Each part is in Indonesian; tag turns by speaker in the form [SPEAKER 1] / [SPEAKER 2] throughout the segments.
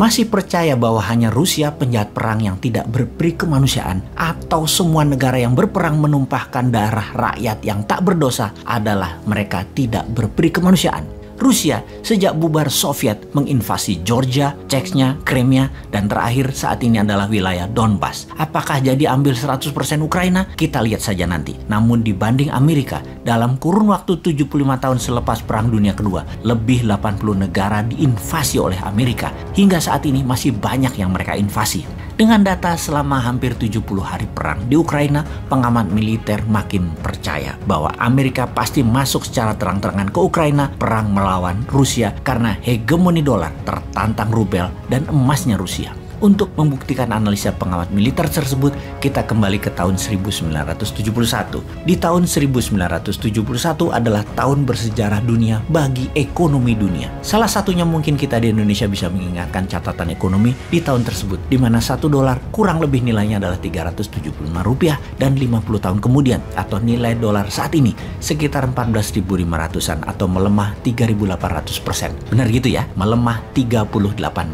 [SPEAKER 1] Masih percaya bahwa hanya Rusia penjahat perang yang tidak berperi kemanusiaan, atau semua negara yang berperang menumpahkan darah rakyat yang tak berdosa adalah mereka tidak berperi kemanusiaan? Rusia sejak bubar Soviet menginvasi Georgia, Chechnya, Crimea, dan terakhir saat ini adalah wilayah Donbas. Apakah jadi ambil 100% Ukraina? Kita lihat saja nanti. Namun dibanding Amerika, dalam kurun waktu 75 tahun selepas Perang Dunia Kedua, lebih 80 negara diinvasi oleh Amerika. Hingga saat ini masih banyak yang mereka invasi. Dengan data selama hampir 70 hari perang di Ukraina, pengamat militer makin percaya bahwa Amerika pasti masuk secara terang-terangan ke Ukraina perang melawan Rusia karena hegemoni dolar tertantang rubel dan emasnya Rusia. Untuk membuktikan analisa pengamat militer tersebut, kita kembali ke tahun 1971. Di tahun 1971 adalah tahun bersejarah dunia bagi ekonomi dunia. Salah satunya mungkin kita di Indonesia bisa mengingatkan catatan ekonomi di tahun tersebut, di mana $1 kurang lebih nilainya adalah Rp375 dan 50 tahun kemudian, atau nilai dolar saat ini sekitar 14.500-an atau melemah 3.800%. Benar gitu ya, melemah 38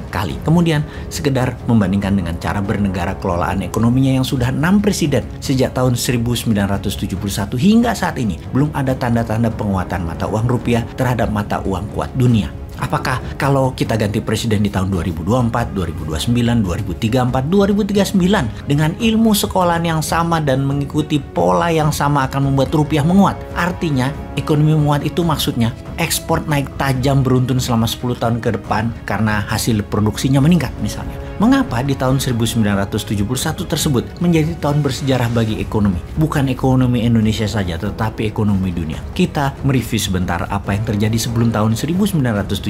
[SPEAKER 1] kali. Kemudian sekedar membandingkan dengan cara bernegara kelolaan ekonominya yang sudah 6 presiden sejak tahun 1971 hingga saat ini, belum ada tanda-tanda penguatan mata uang rupiah terhadap mata uang kuat dunia. Apakah kalau kita ganti presiden di tahun 2024, 2029, 2034, 2039 dengan ilmu sekolahan yang sama dan mengikuti pola yang sama akan membuat rupiah menguat? Artinya ekonomi menguat itu maksudnya ekspor naik tajam beruntun selama 10 tahun ke depan karena hasil produksinya meningkat misalnya. Mengapa di tahun 1971 tersebut menjadi tahun bersejarah bagi ekonomi? Bukan ekonomi Indonesia saja, tetapi ekonomi dunia. Kita mereview sebentar apa yang terjadi sebelum tahun 1971.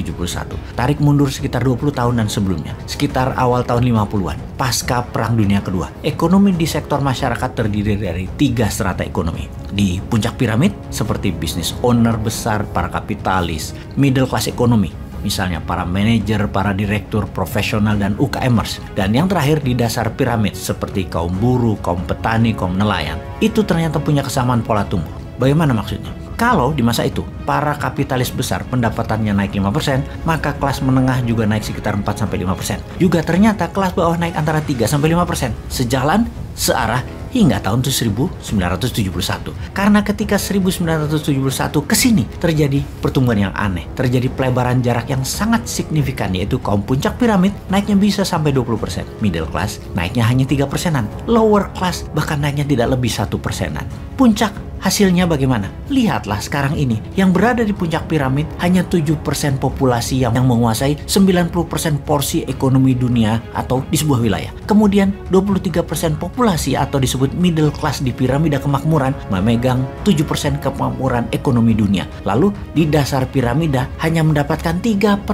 [SPEAKER 1] Tarik mundur sekitar 20 tahunan sebelumnya, sekitar awal tahun 50-an, pasca Perang Dunia Kedua. Ekonomi di sektor masyarakat terdiri dari 3 strata ekonomi. Di puncak piramid, seperti business owner besar, para kapitalis, middle class ekonomi, misalnya para manajer, para direktur, profesional, dan UKMers. Dan yang terakhir di dasar piramid seperti kaum buruh, kaum petani, kaum nelayan. Itu ternyata punya kesamaan pola tumbuh. Bagaimana maksudnya? Kalau di masa itu para kapitalis besar pendapatannya naik 5%, maka kelas menengah juga naik sekitar 4-5%. Juga ternyata kelas bawah naik antara 3-5%. Sejalan, searah, hingga tahun 1971. Karena ketika 1971 ke sini terjadi pertumbuhan yang aneh, terjadi pelebaran jarak yang sangat signifikan, yaitu kaum puncak piramid naiknya bisa sampai 20%, middle class naiknya hanya 3%-an, lower class bahkan naiknya tidak lebih 1%-an. Puncak hasilnya bagaimana? Lihatlah sekarang ini, yang berada di puncak piramid hanya 7% populasi yang menguasai 90% porsi ekonomi dunia atau di sebuah wilayah. Kemudian 23% populasi atau disebut middle class di piramida kemakmuran memegang 7% kemakmuran ekonomi dunia. Lalu di dasar piramida hanya mendapatkan 3%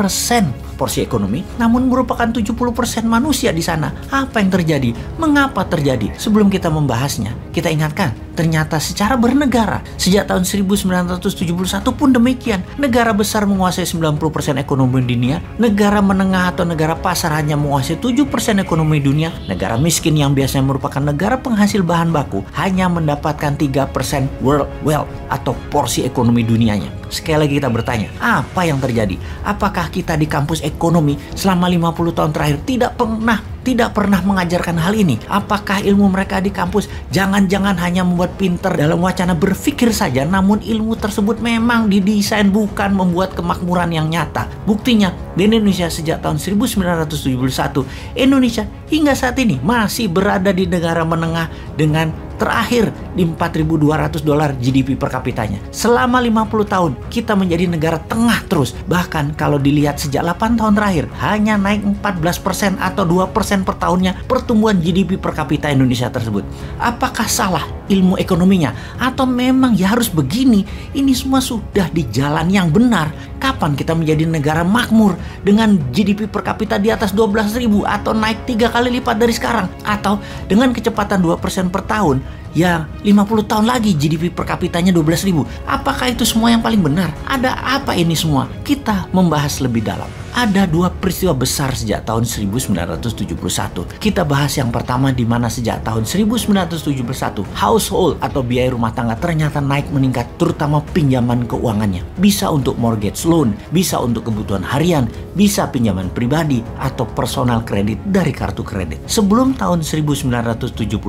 [SPEAKER 1] porsi ekonomi, namun merupakan 70% manusia di sana. Apa yang terjadi? Mengapa terjadi? Sebelum kita membahasnya, kita ingatkan, ternyata secara bernegara, sejak tahun 1971 pun demikian. Negara besar menguasai 90% ekonomi dunia, negara menengah atau negara pasar hanya menguasai 7% ekonomi dunia, negara miskin yang biasanya merupakan negara penghasil bahan baku hanya mendapatkan 3% world wealth atau porsi ekonomi dunianya. Sekali lagi kita bertanya, apa yang terjadi? Apakah kita di kampus ekonomi selama 50 tahun terakhir tidak pernah mengajarkan hal ini? Apakah ilmu mereka di kampus jangan-jangan hanya membuat pinter dalam wacana berpikir saja, namun ilmu tersebut memang didesain bukan membuat kemakmuran yang nyata? Buktinya, di Indonesia sejak tahun 1971, Indonesia hingga saat ini masih berada di negara menengah dengan terakhir di $4.200 GDP per kapitanya. Selama 50 tahun, kita menjadi negara tengah terus. Bahkan kalau dilihat sejak 8 tahun terakhir, hanya naik 14% atau 2% per tahunnya pertumbuhan GDP per kapita Indonesia tersebut. Apakah salah ilmu ekonominya? Atau memang ya harus begini? Ini semua sudah di jalan yang benar. Kapan kita menjadi negara makmur dengan GDP per kapita di atas 12.000 atau naik 3 kali lipat dari sekarang? Atau dengan kecepatan 2% per tahun, ya 50 tahun lagi GDP per kapitanya 12.000. Apakah itu semua yang paling benar? Ada apa ini semua? Kita membahas lebih dalam. Ada dua peristiwa besar sejak tahun 1971. Kita bahas yang pertama, di mana sejak tahun 1971 household atau biaya rumah tangga ternyata naik meningkat, terutama pinjaman keuangannya. Bisa untuk mortgage loan, bisa untuk kebutuhan harian, bisa pinjaman pribadi atau personal kredit dari kartu kredit. Sebelum tahun 1971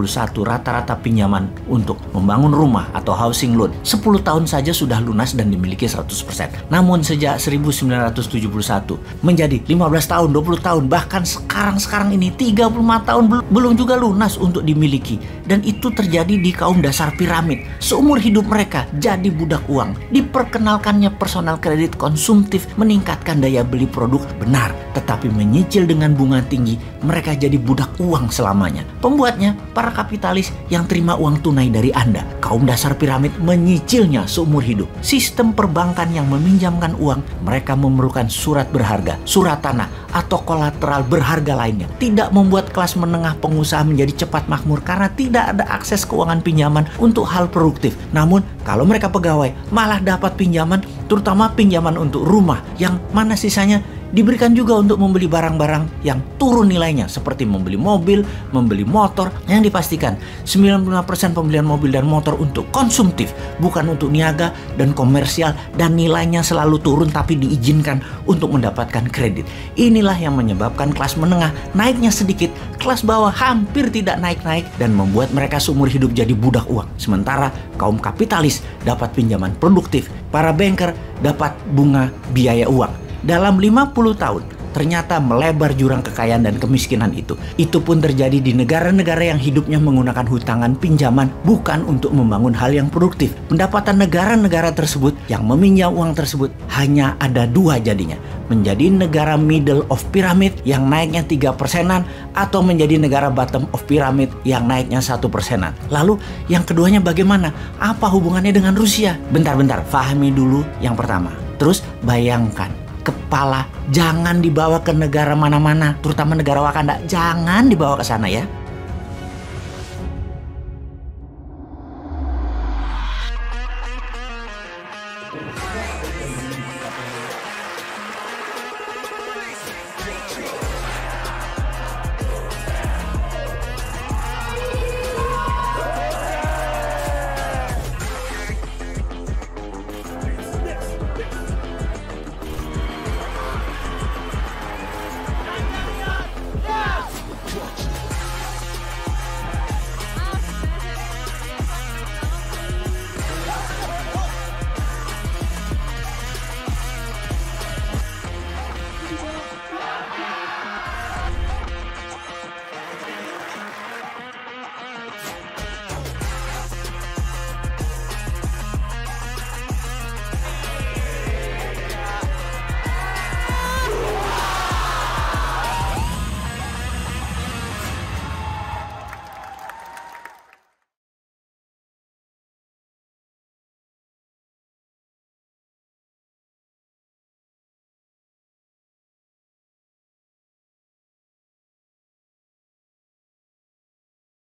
[SPEAKER 1] rata-rata pinjaman untuk membangun rumah atau housing loan 10 tahun saja sudah lunas dan dimiliki 100%. Namun sejak 1971 menjadi 15 tahun, 20 tahun, bahkan sekarang ini 35 tahun belum juga lunas untuk dimiliki. Dan itu terjadi di kaum dasar piramid. Seumur hidup mereka jadi budak uang. Diperkenalkannya personal kredit konsumtif meningkatkan daya beli produk, benar, tetapi menyicil dengan bunga tinggi, mereka jadi budak uang selamanya. Pembuatnya para kapitalis yang terima uang tunai dari Anda. Kaum dasar piramid menyicilnya seumur hidup. Sistem perbankan yang meminjamkan uang, mereka memerlukan surat berharga, surat tanah, atau kolateral berharga lainnya. Tidak membuat kelas menengah pengusaha menjadi cepat makmur karena tidak ada akses keuangan pinjaman untuk hal produktif. Namun kalau mereka pegawai malah dapat pinjaman, terutama pinjaman untuk rumah, yang mana sisanya diberikan juga untuk membeli barang-barang yang turun nilainya, seperti membeli mobil, membeli motor, yang dipastikan 95% pembelian mobil dan motor untuk konsumtif, bukan untuk niaga dan komersial, dan nilainya selalu turun tapi diizinkan untuk mendapatkan kredit. Inilah yang menyebabkan kelas menengah naiknya sedikit, kelas bawah hampir tidak naik-naik, dan membuat mereka seumur hidup jadi budak uang. Sementara kaum kapitalis dapat pinjaman produktif, para banker dapat bunga biaya uang. Dalam 50 tahun, ternyata melebar jurang kekayaan dan kemiskinan itu. Itu pun terjadi di negara-negara yang hidupnya menggunakan hutangan pinjaman bukan untuk membangun hal yang produktif. Pendapatan negara-negara tersebut yang meminjam uang tersebut hanya ada dua jadinya. Menjadi negara middle of pyramid yang naiknya 3%-an, atau menjadi negara bottom of pyramid yang naiknya 1%-an. Lalu yang keduanya bagaimana? Apa hubungannya dengan Rusia? Bentar, fahami dulu yang pertama. Terus bayangkan, kepala jangan dibawa ke negara mana-mana, terutama negara Wakanda, jangan dibawa ke sana ya.